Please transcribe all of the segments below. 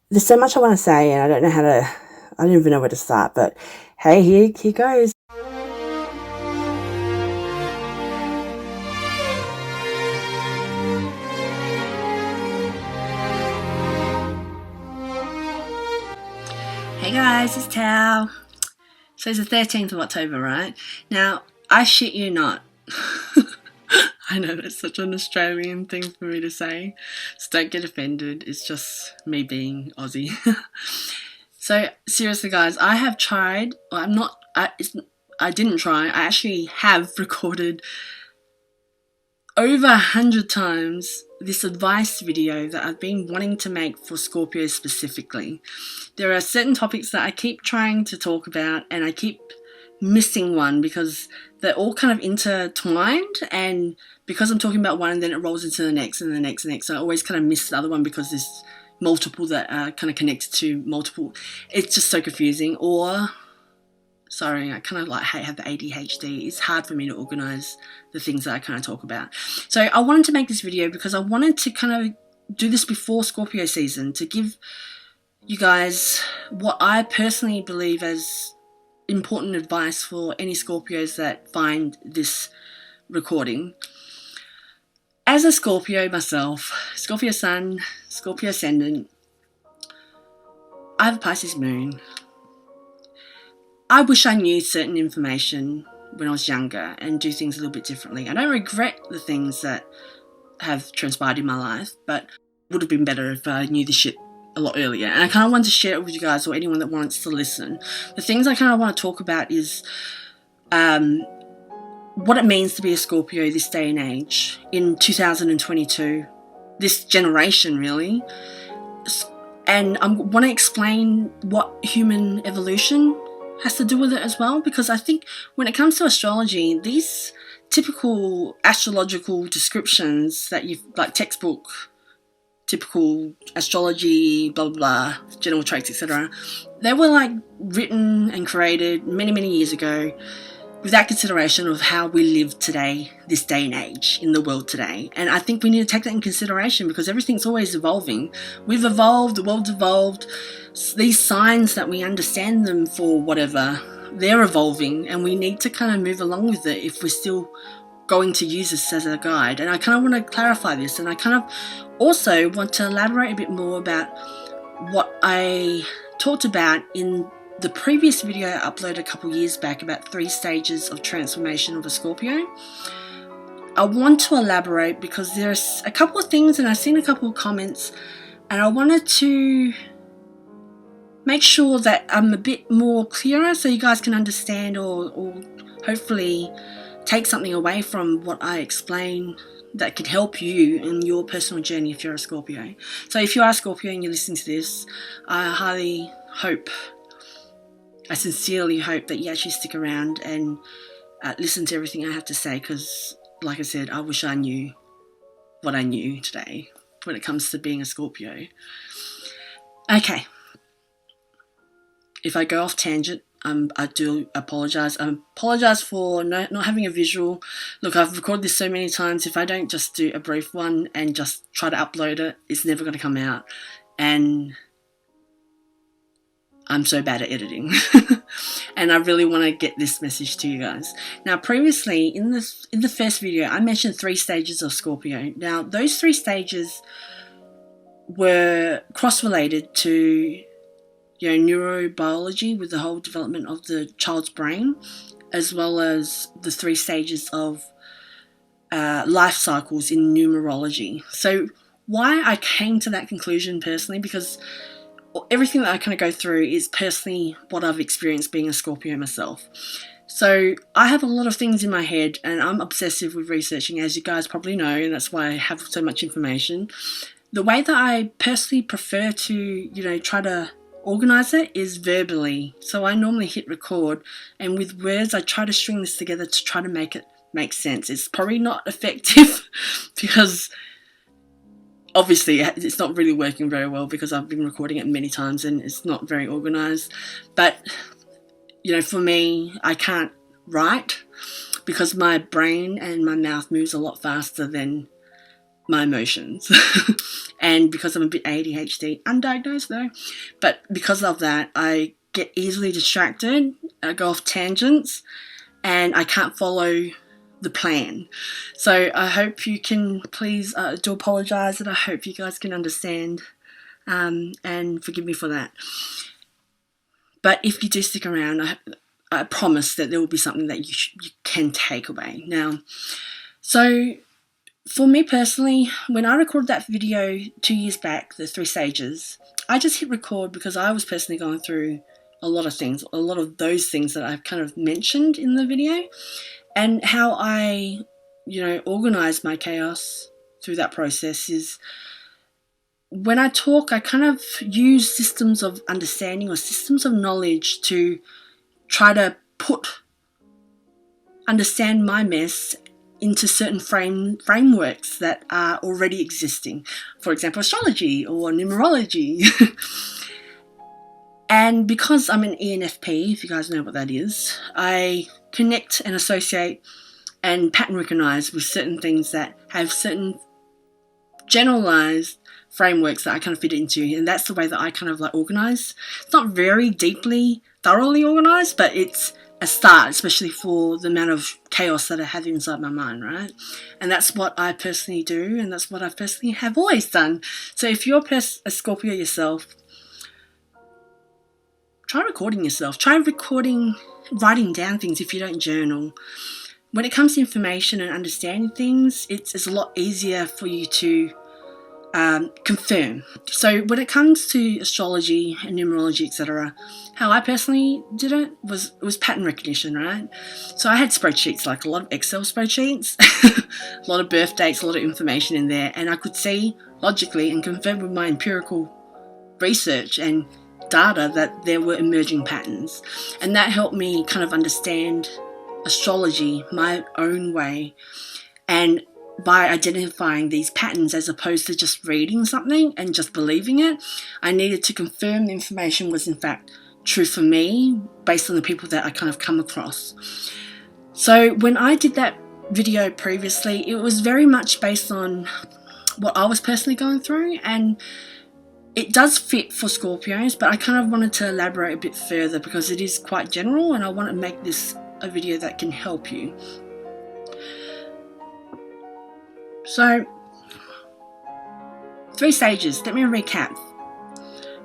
There's so much I want to say, and I don't even know where to start, but hey, here goes. Hey guys, it's Tao. So it's the 13th of October, right? Now, I shit you not. I know that's such an Australian thing for me to say, so don't get offended. It's just me being Aussie. So seriously, guys, I have tried. Well, I didn't try. I actually have recorded over 100 times this advice video that I've been wanting to make for Scorpio specifically. There are certain topics that I keep trying to talk about and I keep missing one because they're all kind of intertwined, and because I'm talking about one and then it rolls into the next and the next and the next, so I always kind of miss the other one because there's multiple that are kind of connected to multiple. It's just so confusing. Or sorry, I kind of like have the ADHD. It's hard for me to organize the things that I kind of talk about. So I wanted to make this video because I wanted to kind of do this before Scorpio season to give you guys what I personally believe as important advice for any Scorpios that find this recording. As a Scorpio myself, Scorpio Sun, Scorpio Ascendant, I have a Pisces Moon. I wish I knew certain information when I was younger and do things a little bit differently. I don't regret the things that have transpired in my life, but it would have been better if I knew this shit a lot earlier. And I kind of wanted to share it with you guys or anyone that wants to listen. The things I kind of want to talk about is what it means to be a Scorpio this day and age in 2022, this generation really. And I want to explain what human evolution has to do with it as well, because I think when it comes to astrology, these typical astrological descriptions that you've like textbook typical astrology blah blah blah general traits etc., they were like written and created many years ago without consideration of how we live today, this day and age in the world today. And I think we need to take that in consideration because everything's always evolving. We've evolved, the world's evolved. These signs that we understand them for whatever, they're evolving, and we need to kind of move along with it if we're still going to use this as a guide. And I kind of want to clarify this, and I kind of also want to elaborate a bit more about what I talked about in the previous video I uploaded a couple years back about 3 stages of transformation of a Scorpio. I want to elaborate because there's a couple of things, and I've seen a couple of comments, and I wanted to make sure that I'm a bit more clearer so you guys can understand or hopefully take something away from what I explain that could help you in your personal journey if you're a Scorpio. So if you are a Scorpio and you're listening to this, I sincerely hope that you actually stick around and listen to everything I have to say, because like I said, I wish I knew what I knew today when it comes to being a Scorpio. Okay. If I go off tangent, I do apologise. I apologise for not having a visual. Look, I've recorded this so many times. If I don't just do a brief one and just try to upload it, it's never going to come out. And I'm so bad at editing. And I really want to get this message to you guys. Now, previously, in the first video, I mentioned 3 stages of Scorpio. Now, those 3 stages were cross-related to neurobiology with the whole development of the child's brain, as well as the 3 stages of life cycles in numerology. So why I came to that conclusion personally, because everything that I kind of go through is personally what I've experienced being a Scorpio myself. So I have a lot of things in my head, and I'm obsessive with researching, as you guys probably know, and that's why I have so much information. The way that I personally prefer to, try to organize it is verbally. So I normally hit record, and with words I try to string this together to try to make it make sense. It's probably not effective because obviously it's not really working very well because I've been recording it many times and it's not very organized. But for me, I can't write because my brain and my mouth moves a lot faster than my emotions. And because I'm a bit ADHD, undiagnosed though, but because of that, I get easily distracted, I go off tangents, and I can't follow the plan. So I hope you can please do apologise, and I hope you guys can understand and forgive me for that. But if you do stick around, I promise that there will be something that you can take away. Now, so for me personally, when I recorded that video 2 years back, the 3 stages, I just hit record because I was personally going through a lot of things, a lot of those things that I've kind of mentioned in the video, and how I, organize my chaos through that process is when I talk, I kind of use systems of understanding or systems of knowledge to try to understand my mess into certain frameworks that are already existing. For example, astrology or numerology. And because I'm an ENFP, if you guys know what that is, I connect and associate and pattern recognize with certain things that have certain generalized frameworks that I kind of fit into, and that's the way that I kind of organize. It's not very deeply, thoroughly organized, but it's a start, especially for the amount of chaos that I have inside my mind, right? And that's what I personally do, and that's what I personally have always done. So if you're a Scorpio yourself, try recording yourself. Try writing down things if you don't journal. When it comes to information and understanding things, it's a lot easier for you to confirm. So when it comes to astrology and numerology, etc., how I personally did it was pattern recognition, right? So I had spreadsheets, like a lot of Excel spreadsheets, a lot of birth dates, a lot of information in there, and I could see logically and confirm with my empirical research and data that there were emerging patterns, and that helped me kind of understand astrology my own way, and by identifying these patterns as opposed to just reading something and just believing it, I needed to confirm the information was in fact true for me based on the people that I kind of come across. So when I did that video previously, it was very much based on what I was personally going through, and it does fit for Scorpios, but I kind of wanted to elaborate a bit further because it is quite general, and I want to make this a video that can help you. So, 3 stages. Let me recap.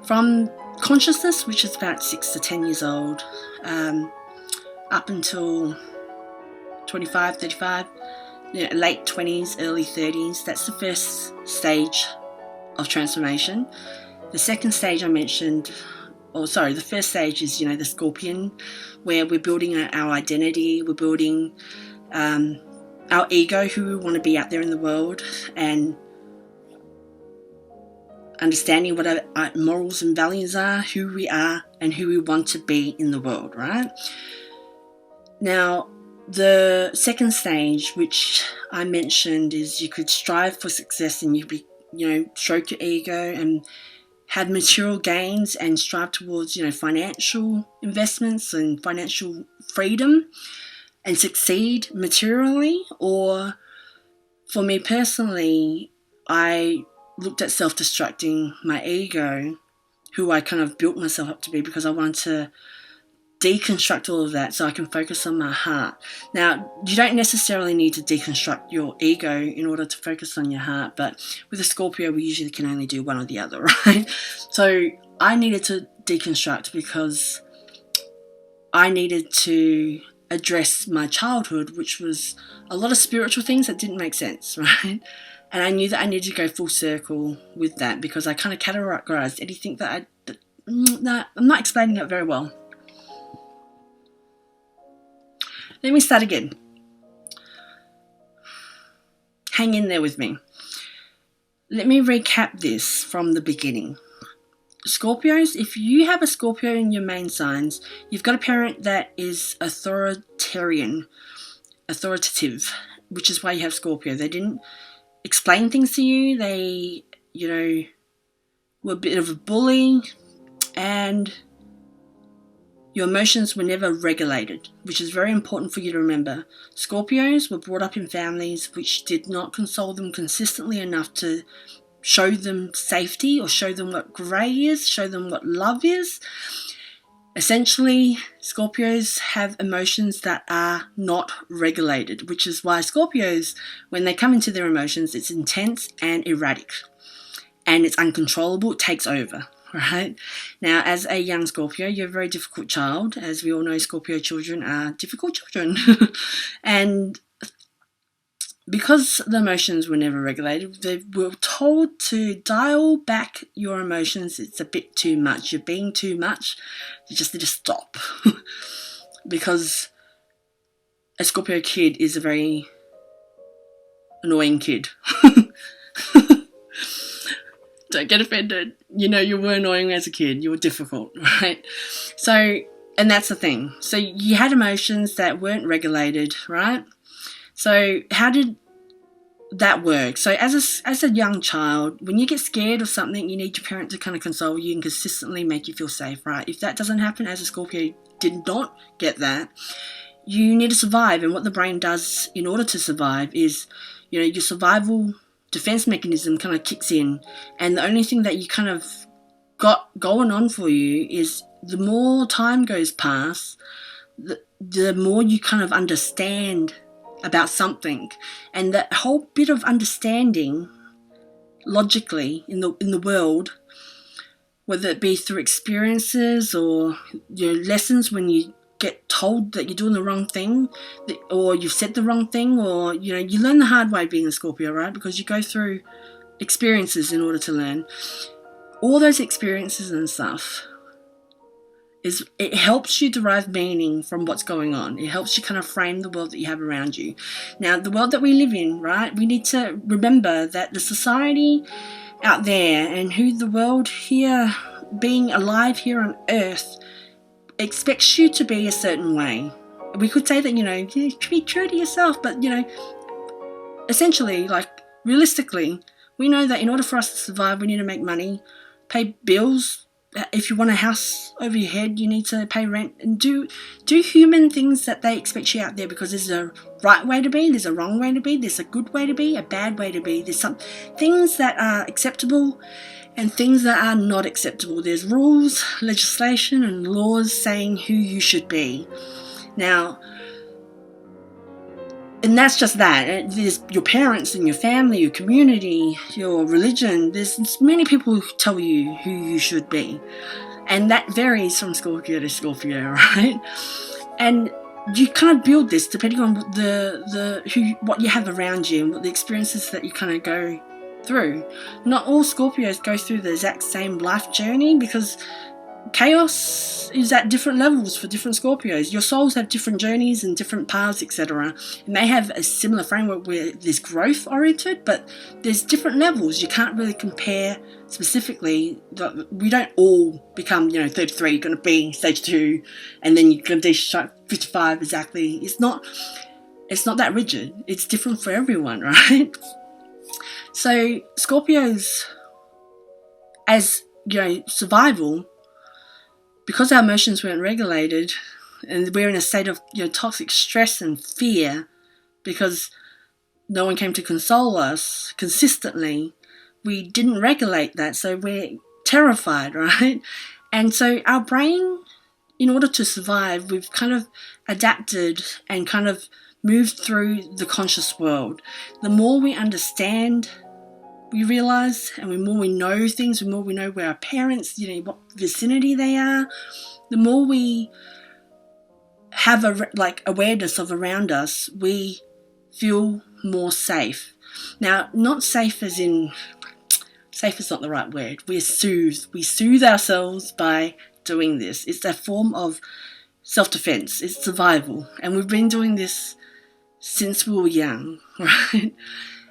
From consciousness, which is about 6 to 10 years old, up until 25, 35, late 20s, early 30s, that's the first stage of transformation. The second stage I mentioned, the first stage is, the Scorpion, where we're building our identity, we're building our ego, who we want to be out there in the world, and understanding what our morals and values are, who we are, and who we want to be in the world, right? Now, the second stage, which I mentioned, is you could strive for success and stroke your ego and have material gains and strive towards, financial investments and financial freedom and succeed materially. Or for me personally, I looked at self-destructing my ego, who I kind of built myself up to be, because I wanted to deconstruct all of that so I can focus on my heart. Now, you don't necessarily need to deconstruct your ego in order to focus on your heart, but with a Scorpio, we usually can only do one or the other, right? So I needed to deconstruct because I needed to address my childhood, which was a lot of spiritual things that didn't make sense, right? And I knew that I needed to go full circle with that because I kind of categorized anything that I'm not explaining it very well. Let me start again. Hang in there with me. Let me recap this from the beginning. Scorpios, if you have a Scorpio in your main signs, you've got a parent that is authoritative, which is why you have Scorpio. They didn't explain things to you. They, were a bit of a bully, and your emotions were never regulated, which is very important for you to remember. Scorpios were brought up in families which did not console them consistently enough to show them safety or show them what grey is, show them what love is. Essentially, Scorpios have emotions that are not regulated, which is why Scorpios, when they come into their emotions, it's intense and erratic. And it's uncontrollable, it takes over, right? Now, as a young Scorpio, you're a very difficult child. As we all know, Scorpio children are difficult children. And because the emotions were never regulated, they were told to dial back your emotions. It's a bit too much. You're being too much. You just need to stop. Because a Scorpio kid is a very annoying kid. Don't get offended. You know, you were annoying as a kid. You were difficult, right? So, and that's the thing. So you had emotions that weren't regulated, right? So how did that work? So as a young child, when you get scared of something, you need your parent to kind of console you and consistently make you feel safe, right? If that doesn't happen, as a Scorpio did not get that, you need to survive. And what the brain does in order to survive is, you know, your survival defense mechanism kind of kicks in, and the only thing that you kind of got going on for you is the more time goes past, the more you kind of understand about something, and that whole bit of understanding logically in the world, whether it be through experiences or your lessons when you get told that you're doing the wrong thing, or you've said the wrong thing, or you know, you learn the hard way being a Scorpio, right? Because you go through experiences in order to learn. All those experiences and stuff it helps you derive meaning from what's going on. It helps you kind of frame the world that you have around you. Now, the world that we live in, right? We need to remember that the society out there and who the world here, being alive here on Earth, expects you to be a certain way. We could say that, you know, you be true to yourself, but, you know, essentially, like, realistically, we know that in order for us to survive, we need to make money, pay bills. If you want a house over your head, you need to pay rent and do human things that they expect you out there, because there's a right way to be, there's a wrong way to be, there's a good way to be, a bad way to be. There's some things that are acceptable and things that are not acceptable. There's rules, legislation, and laws saying who you should be. Now, and that's just that. There's your parents and your family, your community, your religion. There's many people who tell you who you should be. And that varies from Scorpio to Scorpio, right? And you kind of build this depending on what you have around you and what the experiences that you kind of go through. Not all Scorpios go through the exact same life journey, because chaos is at different levels for different Scorpios. Your souls have different journeys and different paths, etc. It may have a similar framework where there's growth oriented, but there's different levels. You can't really compare specifically. We don't all become, 33, going to be stage 2, and then you're going to be 55 exactly. It's not that rigid. It's different for everyone, right? So Scorpios, as survival, because our emotions weren't regulated, and we're in a state of toxic stress and fear because no one came to console us consistently, we didn't regulate that, so we're terrified, right? And so our brain, in order to survive, we've kind of adapted and kind of moved through the conscious world. The more we understand, we realize, and the more we know things, the more we know where our parents, what vicinity they are, the more we have awareness of around us, we feel more safe. Now, not safe as in, safe is not the right word. We soothe ourselves by doing this. It's a form of self-defense. It's survival. And we've been doing this since we were young, right?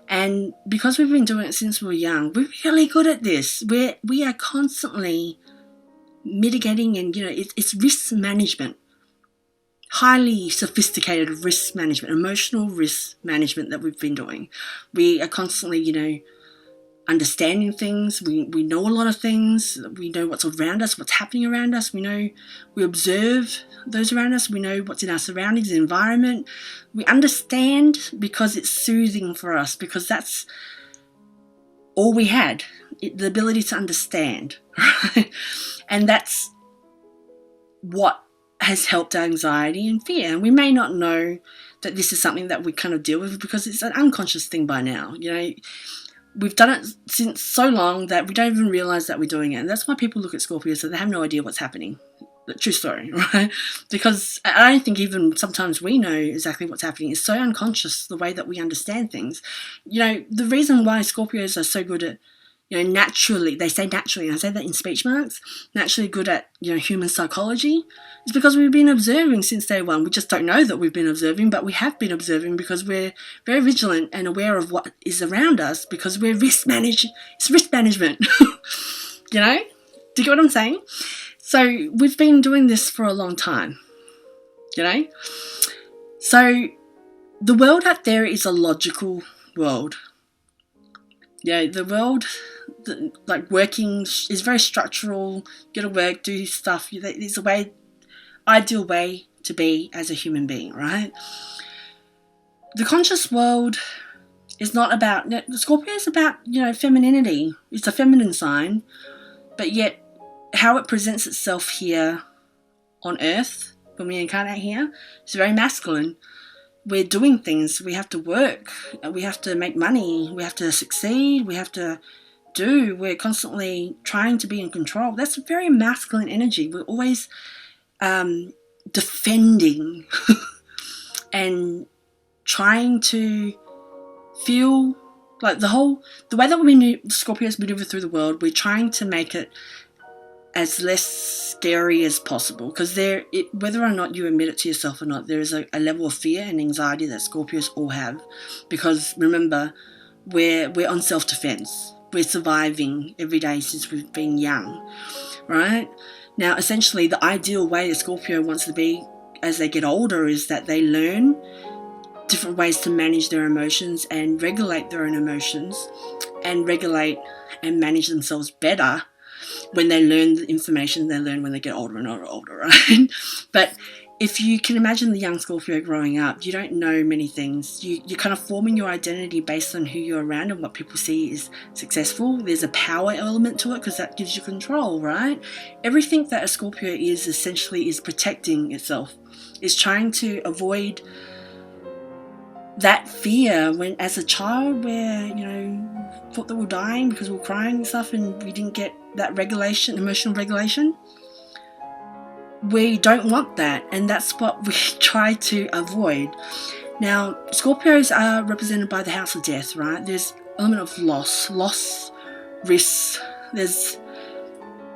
And because we've been doing it since we were young, we're really good at this. We are constantly mitigating, and it's risk management, highly sophisticated risk management, emotional risk management that we've been doing. We are constantly, understanding things. We know a lot of things. We know what's around us, what's happening around us. We observe those around us. We know what's in our surroundings, the environment. We understand because it's soothing for us, because that's all we had, the ability to understand, right? And that's what has helped our anxiety and fear. And we may not know that this is something that we kind of deal with because it's an unconscious thing by now. You know, we've done it since so long that we don't even realize that we're doing it. And that's why people look at Scorpio so they have no idea what's happening. True story, right? Because I don't think even sometimes we know exactly what's happening. It's so unconscious, the way that we understand things. You know, the reason why Scorpios are so good at, you know, naturally, they say naturally, and I say that in speech marks, naturally good at, you know, human psychology, is because we've been observing since day one. We just don't know that we've been observing, but we have been observing because we're very vigilant and aware of what is around us because we're risk managing. It's risk management. You know? Do you get what I'm saying? So we've been doing this for a long time, you know? So the world out there is a logical world. Yeah, the world, like working, is very structural. You got to work, do stuff. It's a ideal way to be as a human being, right? The conscious world is not about, Scorpio is about, you know, femininity. It's a feminine sign, but yet how it presents itself here on Earth, when we incarnate here, is very masculine. We're doing things. We have to work. We have to make money. We have to succeed. We have to do. We're constantly trying to be in control. That's a very masculine energy. We're always defending and trying to feel like the way that Scorpios maneuver through the world, we're trying to make it as less scary as possible, because whether or not you admit it to yourself or not, there is a level of fear and anxiety that Scorpios all have, because remember, we're on self-defense. We're surviving every day since we've been young, right? Now, essentially, the ideal way a Scorpio wants to be as they get older is that they learn different ways to manage their emotions and regulate their own emotions and regulate and manage themselves better when they learn the information they learn when they get older and older, right? But if you can imagine the young Scorpio growing up, you don't know many things. You're kind of forming your identity based on who you're around and what people see is successful. There's a power element to it because that gives you control, right? Everything that a Scorpio is essentially is protecting itself, is trying to avoid that fear. When as a child where, you know, thought that we were dying because we were crying and stuff and we didn't get that regulation, emotional regulation, we don't want that, and that's what we try to avoid. Now, Scorpios are represented by the house of death, right? There's element of loss, risks, there's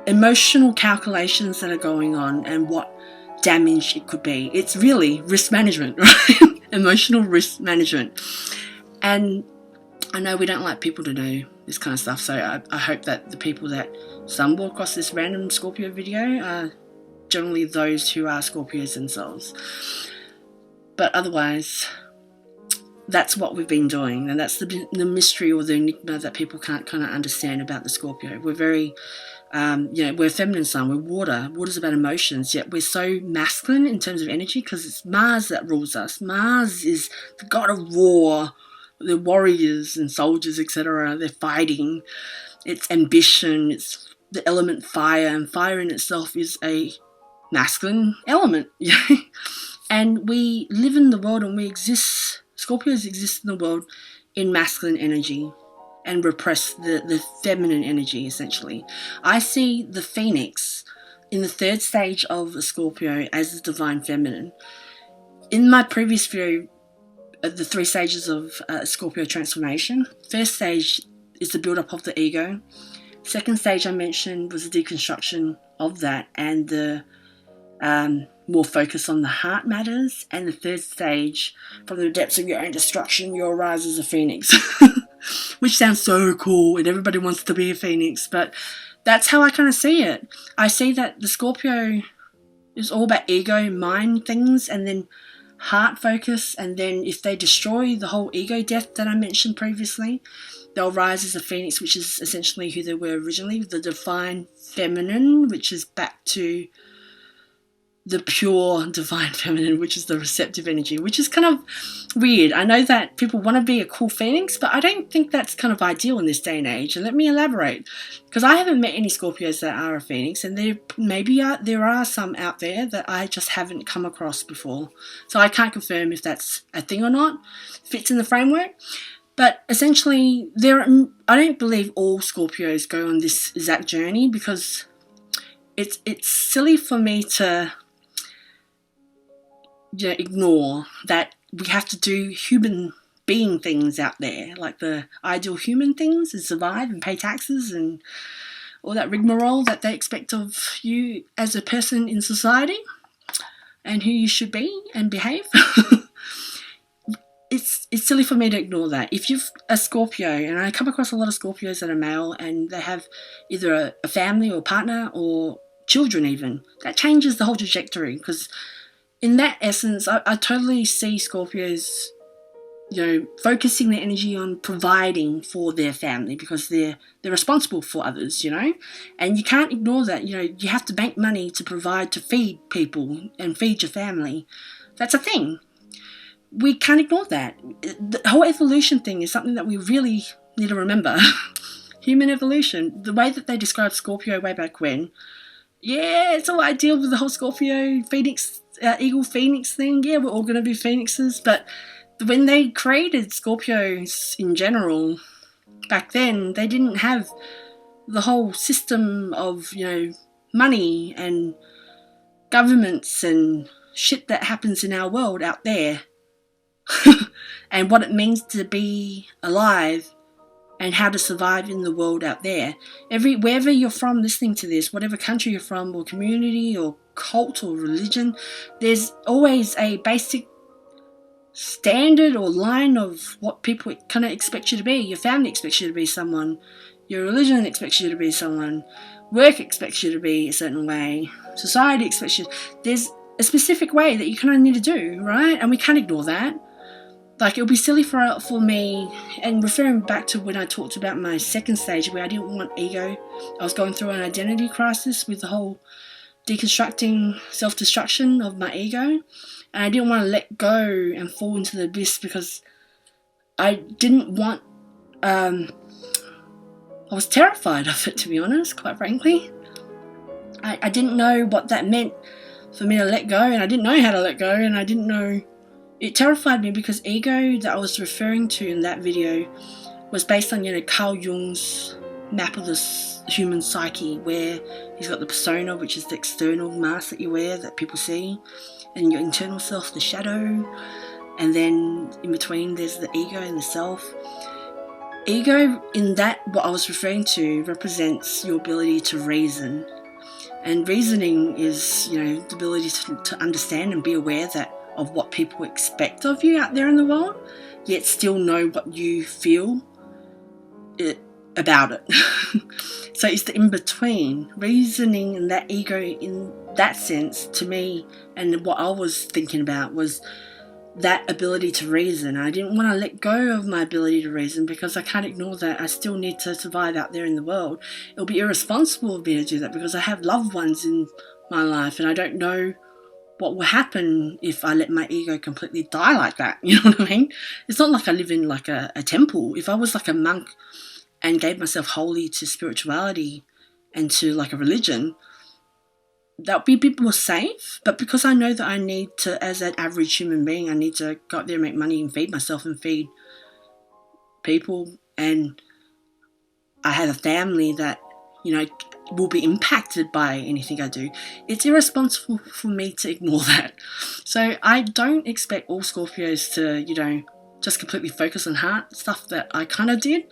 emotional calculations that are going on and what damage it could be. It's really risk management, right? Emotional risk management. And I know we don't like people to know this kind of stuff, so I hope that the people that stumble across this random Scorpio video are generally those who are Scorpios themselves. But otherwise, that's what we've been doing, and that's the mystery or the enigma that people can't kind of understand about the Scorpio. We're very, we're a feminine sign, we're water. Water's about emotions, yet we're so masculine in terms of energy because it's Mars that rules us. Mars is the god of war. The warriors and soldiers, etc., they're fighting. It's ambition, it's the element fire, and fire in itself is a masculine element. And we live in the world and we exist, Scorpios exist in the world in masculine energy and repress the feminine energy, essentially. I see the phoenix in the third stage of the Scorpio as the divine feminine. In my previous video, the 3 stages of Scorpio transformation. First stage is the build-up of the ego. Second stage I mentioned was the deconstruction of that and the more focus on the heart matters. And the third stage, from the depths of your own destruction, you arise as a phoenix. Which sounds so cool and everybody wants to be a phoenix, but that's how I kind of see it. I see that the Scorpio is all about ego, mind things, and then heart focus, and then if they destroy the whole ego death that I mentioned previously, they'll rise as a phoenix, which is essentially who they were originally, the divine feminine, which is back to the pure divine feminine, which is the receptive energy, which is kind of weird. I know that people want to be a cool phoenix, but I don't think that's kind of ideal in this day and age. And let me elaborate, because I haven't met any Scorpios that are a phoenix, and there are some out there that I just haven't come across before. So I can't confirm if that's a thing or not, fits in the framework. But essentially, I don't believe all Scorpios go on this exact journey, because it's silly for me to ignore that we have to do human being things out there, like the ideal human things, and survive and pay taxes and all that rigmarole that they expect of you as a person in society and who you should be and behave. It's silly for me to ignore that. If you're a Scorpio, and I come across a lot of Scorpios that are male and they have either a family or partner or children even, that changes the whole trajectory, because in that essence, I totally see Scorpios, focusing their energy on providing for their family, because they're responsible for others, and you can't ignore that. You have to make money to provide, to feed people and feed your family. That's a thing. We can't ignore that. The whole evolution thing is something that we really need to remember. Human evolution, the way that they described Scorpio way back when, yeah, it's all ideal with the whole Scorpio phoenix, eagle phoenix thing. Yeah, we're all going to be phoenixes, but when they created Scorpios in general back then, they didn't have the whole system of money and governments and shit that happens in our world out there. And what it means to be alive and how to survive in the world out there. Wherever you're from listening to this, whatever country you're from, or community or cult or religion, there's always a basic standard or line of what people kind of expect you to be. Your family expects you to be someone. Your religion expects you to be someone. Work expects you to be a certain way. Society expects you. There's a specific way that you kind of need to do, right? And we can't ignore that. Like, it would be silly for me, and referring back to when I talked about my second stage where I didn't want ego, I was going through an identity crisis with the whole deconstructing self-destruction of my ego, and I didn't want to let go and fall into the abyss, because I didn't want, I was terrified of it, to be honest, quite frankly. I didn't know what that meant for me to let go, and I didn't know how to let go, and I didn't know. It terrified me because ego that I was referring to in that video was based on, Carl Jung's map of the human psyche, where he's got the persona, which is the external mask that you wear that people see, and your internal self, the shadow, and then in between there's the ego and the self. Ego, in that, what I was referring to, represents your ability to reason. And reasoning is, the ability to understand and be aware of what people expect of you out there in the world, yet still know what you feel about it. So it's the in-between. Reasoning and that ego, in that sense, to me, and what I was thinking about was that ability to reason. I didn't want to let go of my ability to reason, because I can't ignore that. I still need to survive out there in the world. It'll be irresponsible of me to do that, because I have loved ones in my life, and I don't know what will happen if I let my ego completely die like that. You know what I mean? It's not like I live in like a temple. If I was like a monk and gave myself wholly to spirituality and to like a religion, that would be a bit more safe. But because I know that I need to, as an average human being, I need to go out there and make money and feed myself and feed people, and I have a family that, will be impacted by anything I do, it's irresponsible for me to ignore that. So I don't expect all Scorpios to, just completely focus on heart stuff that I kind of did.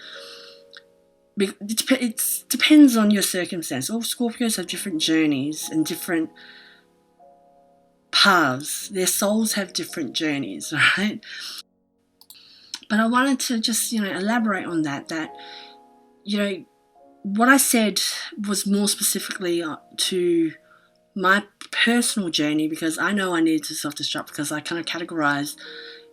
It depends on your circumstance. All Scorpios have different journeys and different paths. Their souls have different journeys, right? But I wanted to just, elaborate on that, what I said was more specifically to my personal journey, because I know I needed to self-destruct, because I kind of categorized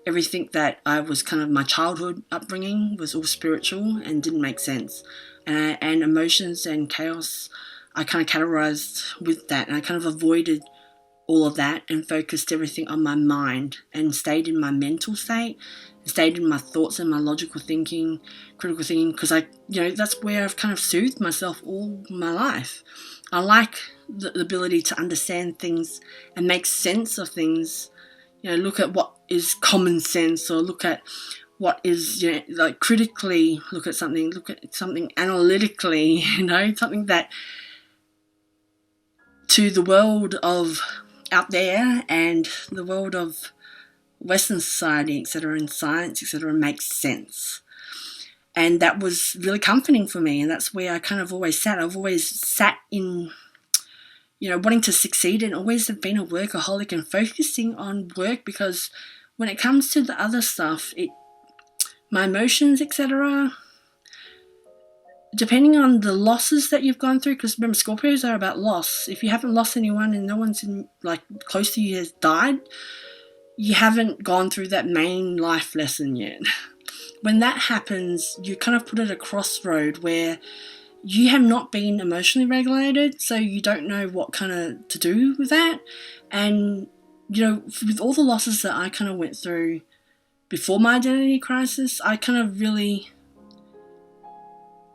everything that I was kind of, my childhood upbringing was all spiritual and didn't make sense. And emotions and chaos, I kind of categorized with that, and I kind of avoided all of that and focused everything on my mind and stayed in my mental state, stayed in my thoughts and my logical thinking, critical thinking, because that's where I've kind of soothed myself all my life. I like the ability to understand things and make sense of things. Look at what is common sense, or look at what is, critically look at something analytically, something that to the world of out there and the world of Western society, etc., and science, etc., makes sense. And that was really comforting for me, and that's where I kind of always sat. I've always sat in, wanting to succeed, and always have been a workaholic and focusing on work, because when it comes to the other stuff, my emotions, etc., depending on the losses that you've gone through, because remember, Scorpios are about loss. If you haven't lost anyone and no one's close to you has died, you haven't gone through that main life lesson yet. When that happens, you kind of put at a crossroad where you have not been emotionally regulated, so you don't know what kind of to do with that. And, with all the losses that I kind of went through before my identity crisis, I kind of really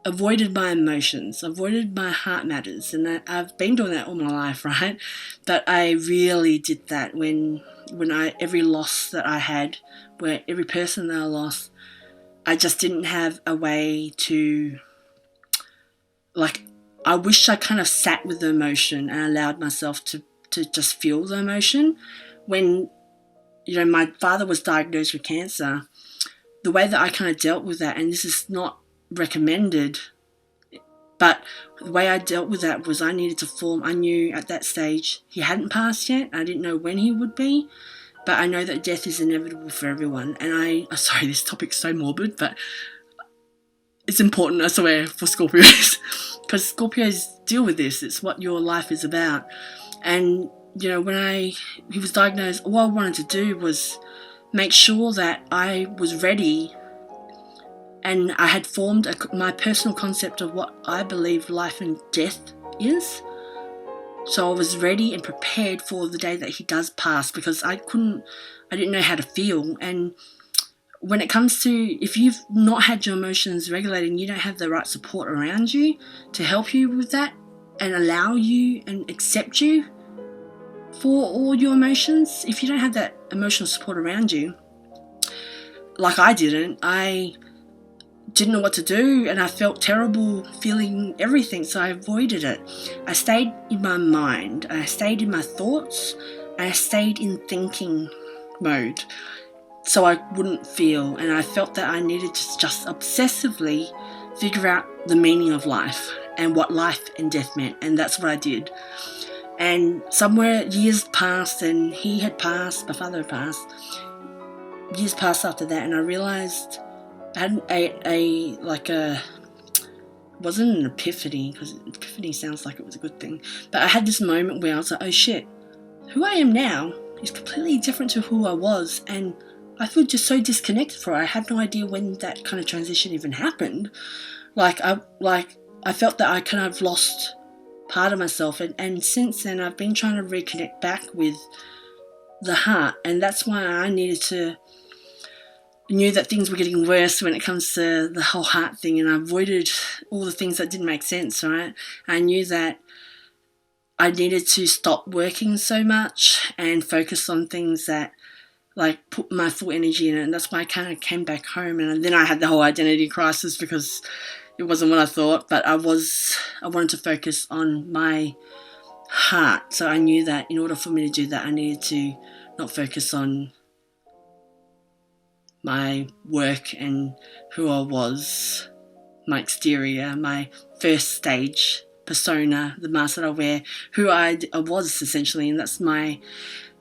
avoided my emotions, avoided my heart matters, and I've been doing that all my life, right? But I really did that when every loss that I had, where every person that I lost, I just didn't have a way to, I wish I kind of sat with the emotion and allowed myself to just feel the emotion. When, my father was diagnosed with cancer, the way that I kind of dealt with that, and this is not recommended, but the way I dealt with that was I knew at that stage he hadn't passed yet. I didn't know when he would be, but I know that death is inevitable for everyone. And sorry, this topic's so morbid, but it's important, I swear, for Scorpios, because Scorpios deal with this. It's what your life is about. And, when he was diagnosed, all I wanted to do was make sure that I was ready, and I had formed my personal concept of what I believe life and death is. So I was ready and prepared for the day that he does pass, because I didn't know how to feel. And when it comes to, if you've not had your emotions regulated and you don't have the right support around you to help you with that and allow you and accept you for all your emotions, if you don't have that emotional support around you, like I didn't know what to do, and I felt terrible feeling everything, so I avoided it. I stayed in my mind, I stayed in my thoughts, I stayed in thinking mode, so I wouldn't feel, and I felt that I needed to just obsessively figure out the meaning of life and what life and death meant, and that's what I did. And somewhere years passed, and he had passed, my father had passed, years passed after that, and I realised I had it wasn't an epiphany, because epiphany sounds like it was a good thing, but I had this moment where I was like, oh shit, who I am now is completely different to who I was, and I feel just so disconnected from it. I had no idea when that kind of transition even happened. I felt that I kind of lost part of myself, and since then I've been trying to reconnect back with the heart, and that's why I knew that things were getting worse when it comes to the whole heart thing, and I avoided all the things that didn't make sense, right? I knew that I needed to stop working so much and focus on things that put my full energy in it, and that's why I kind of came back home, and then I had the whole identity crisis because it wasn't what I thought, but I wanted to focus on my heart, so I knew that in order for me to do that, I needed to not focus on my work and who I was, my exterior, my first stage persona, the mask that I wear, who I was essentially, and that's my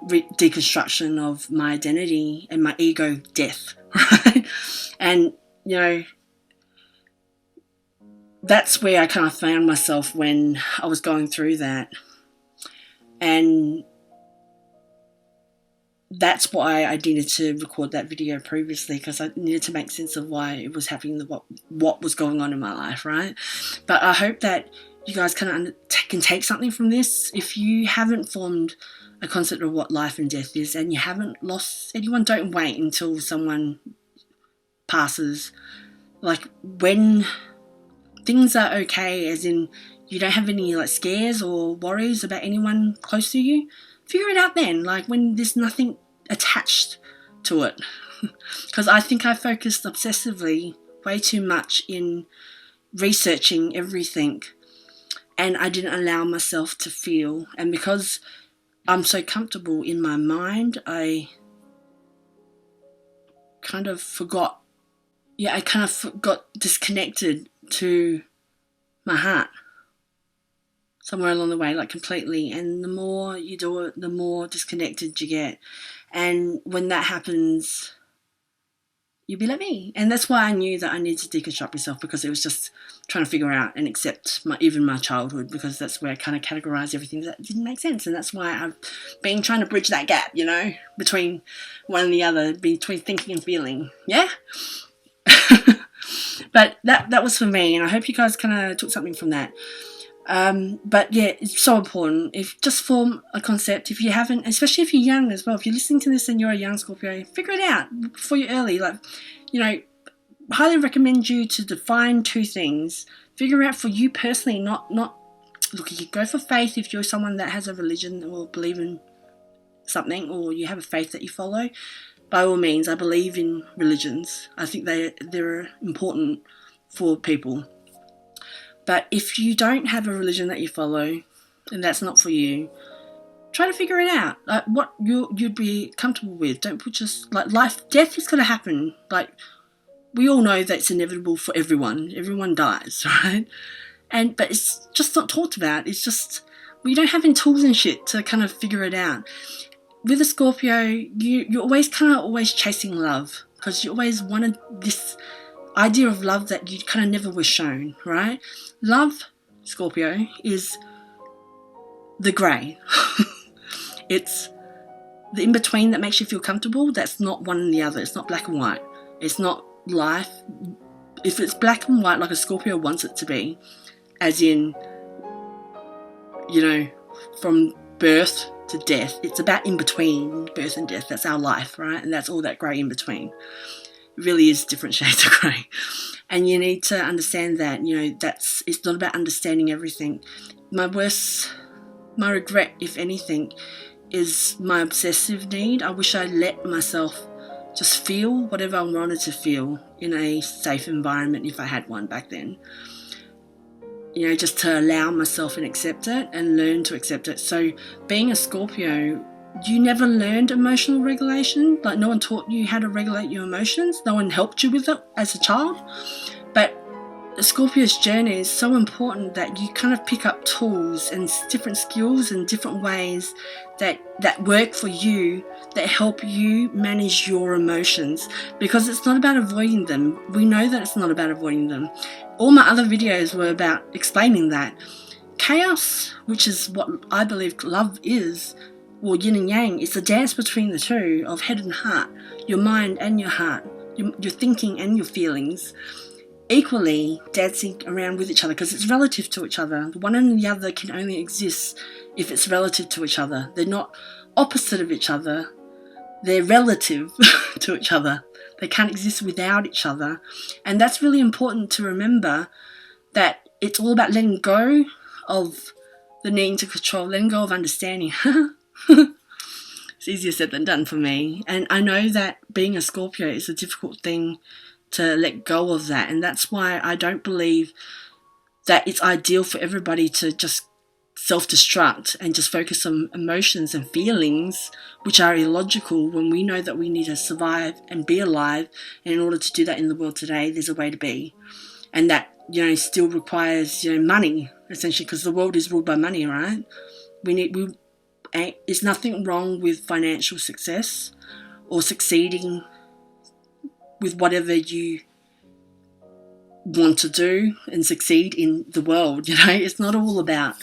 deconstruction of my identity and my ego death, right? And, that's where I kind of found myself when I was going through that. And that's why I needed to record that video previously, because I needed to make sense of why it was happening, what was going on in my life, right? But I hope that you guys kind of can take something from this. If you haven't formed a concept of what life and death is, and you haven't lost anyone, don't wait until someone passes. Like, when things are okay, as in you don't have any like scares or worries about anyone close to you, figure it out then, like when there's nothing attached to it. Because I think I focused obsessively way too much in researching everything, and I didn't allow myself to feel. And because I'm so comfortable in my mind, I kind of forgot disconnected to my heart somewhere along the way, like completely. And the more you do it, the more disconnected you get. And when that happens, you'll be like me. And that's why I knew that I needed to deconstruct myself, because it was just trying to figure out and accept even my childhood, because that's where I kind of categorized everything that didn't make sense. And that's why I've been trying to bridge that gap, between one and the other, between thinking and feeling. Yeah? But that was for me, and I hope you guys kind of took something from that. But yeah, it's so important. If just form a concept, if you haven't, especially if you're young as well, if you're listening to this and you're a young Scorpio, figure it out before you're early. Like, highly recommend you to define 2 things. Figure out for you personally, not look, you go for faith if you're someone that has a religion or believe in something, or you have a faith that you follow. By all means, I believe in religions. I think they're important for people. But if you don't have a religion that you follow, and that's not for you, try to figure it out. Like, what you'd be comfortable with. Don't put death is going to happen. Like, we all know that it's inevitable for everyone. Everyone dies, right? But it's just not talked about. It's just, we don't have any tools and shit to kind of figure it out. With a Scorpio, you're always chasing love, because you always wanted this idea of love that you kind of never were shown, right? Love, Scorpio, is the grey. It's the in-between that makes you feel comfortable. That's not one and the other. It's not black and white. It's not life. If it's black and white like a Scorpio wants it to be, as in, from birth to death, it's about in between birth and death. That's our life, right? And that's all that grey in between. It really is different shades of grey. And you need to understand that, it's not about understanding everything. My regret, if anything, is my obsessive need. I wish I let myself just feel whatever I wanted to feel in a safe environment, if I had one back then. Just to allow myself and accept it and learn to accept it. So being a Scorpio, you never learned emotional regulation. Like, no one taught you how to regulate your emotions. No one helped you with it as a child. But the Scorpio's journey is so important that you kind of pick up tools and different skills and different ways that work for you, that help you manage your emotions, because it's not about avoiding them. We know that it's not about avoiding them. All my other videos were about explaining that. Chaos, which is what I believe love is, or yin and yang, it's a dance between the two of head and heart, your mind and your heart, your thinking and your feelings, equally dancing around with each other, because it's relative to each other. The one and the other can only exist if it's relative to each other. They're not opposite of each other. They're relative to each other. They can't exist without each other. And that's really important to remember, that it's all about letting go of the need to control, letting go of understanding. It's easier said than done for me. And I know that being a Scorpio is a difficult thing to let go of that. And that's why I don't believe that it's ideal for everybody to just self-destruct and just focus on emotions and feelings, which are illogical, when we know that we need to survive and be alive. And in order to do that in the world today, there's a way to be. And that, still requires, money, essentially, because the world is ruled by money, right? There's nothing wrong with financial success or succeeding with whatever you want to do and succeed in the world. It's not all about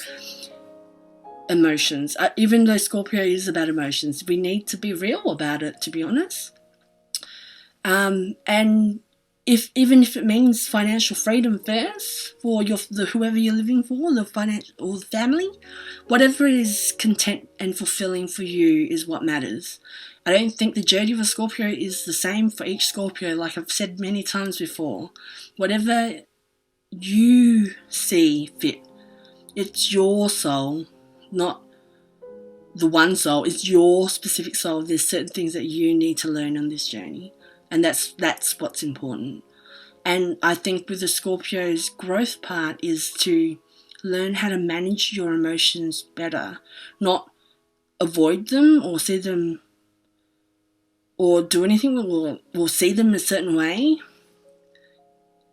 emotions. Even though Scorpio is about emotions, we need to be real about it, to be honest. And even if it means financial freedom first for whoever you're living for, the financial or the family, whatever is content and fulfilling for you is what matters. I don't think the journey of a Scorpio is the same for each Scorpio. Like I've said many times before, whatever you see fit, it's your soul, not the one soul. It's your specific soul. There's certain things that you need to learn on this journey, and that's what's important. And I think with the Scorpio's growth part is to learn how to manage your emotions better, not avoid them or see them or do anything or see them a certain way.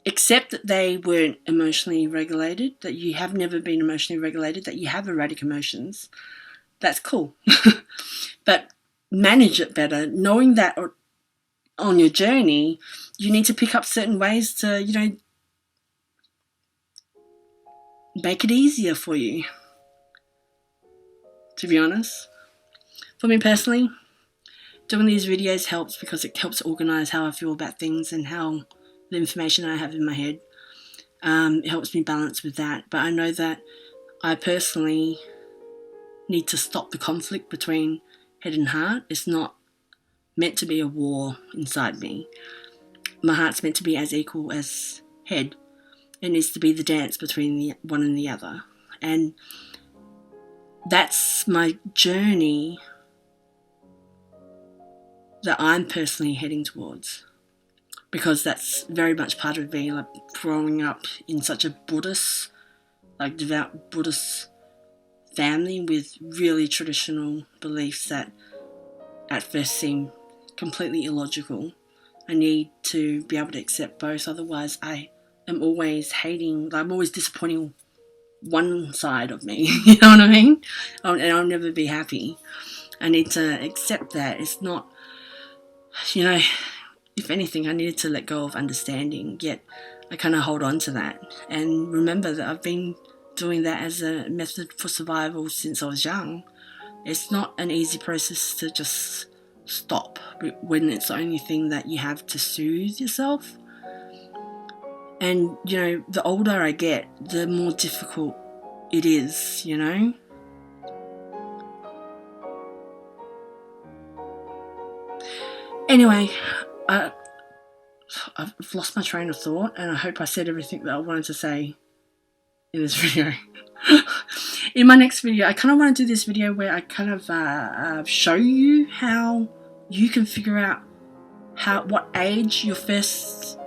Accept that they weren't emotionally regulated, that you have never been emotionally regulated, that you have erratic emotions. That's cool. But manage it better, knowing that on your journey, you need to pick up certain ways to, make it easier for you. To be honest, for me personally, doing these videos helps because it helps organise how I feel about things and how the information I have in my head. It helps me balance with that. But I know that I personally need to stop the conflict between head and heart. It's not meant to be a war inside me. My heart's meant to be as equal as head. It needs to be the dance between the one and the other. And that's my journey that I'm personally heading towards, because that's very much part of me, like growing up in such a Buddhist, like devout Buddhist family with really traditional beliefs that at first seem completely illogical. I need to be able to accept both, otherwise I am always hating, I'm always disappointing one side of me, you know what I mean? And I'll never be happy. I need to accept that. It's not, if anything, I needed to let go of understanding, yet I kind of hold on to that and remember that I've been doing that as a method for survival since I was young. It's not an easy process to just stop when it's the only thing that you have to soothe yourself. And, the older I get, the more difficult it is, Anyway, I've lost my train of thought, and I hope I said everything that I wanted to say in this video. In my next video, I kind of want to do this video where I kind of show you how you can figure out what age your first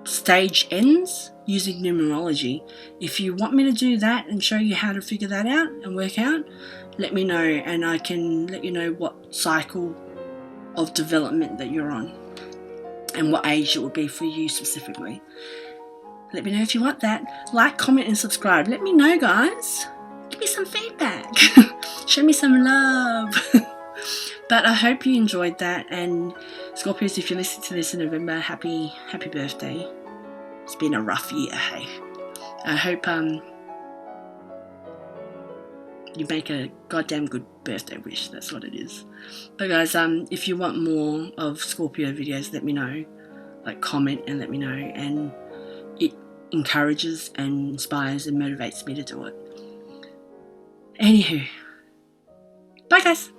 stage ends using numerology. If you want me to do that and show you how to figure that out and work out, let me know, and I can let you know what cycle of development that you're on and what age it would be for you specifically. Let me know if you want that. Like, comment and subscribe. Let me know, guys. Give me some feedback. Show me some love. But I hope you enjoyed that, and Scorpios, if you listen to this in November, happy birthday. It's been a rough year, hey. I hope you make a goddamn good birthday wish. That's what it is. But guys, if you want more of Scorpio videos, let me know. Like, comment and let me know, and it encourages and inspires and motivates me to do it. Anywho, bye guys.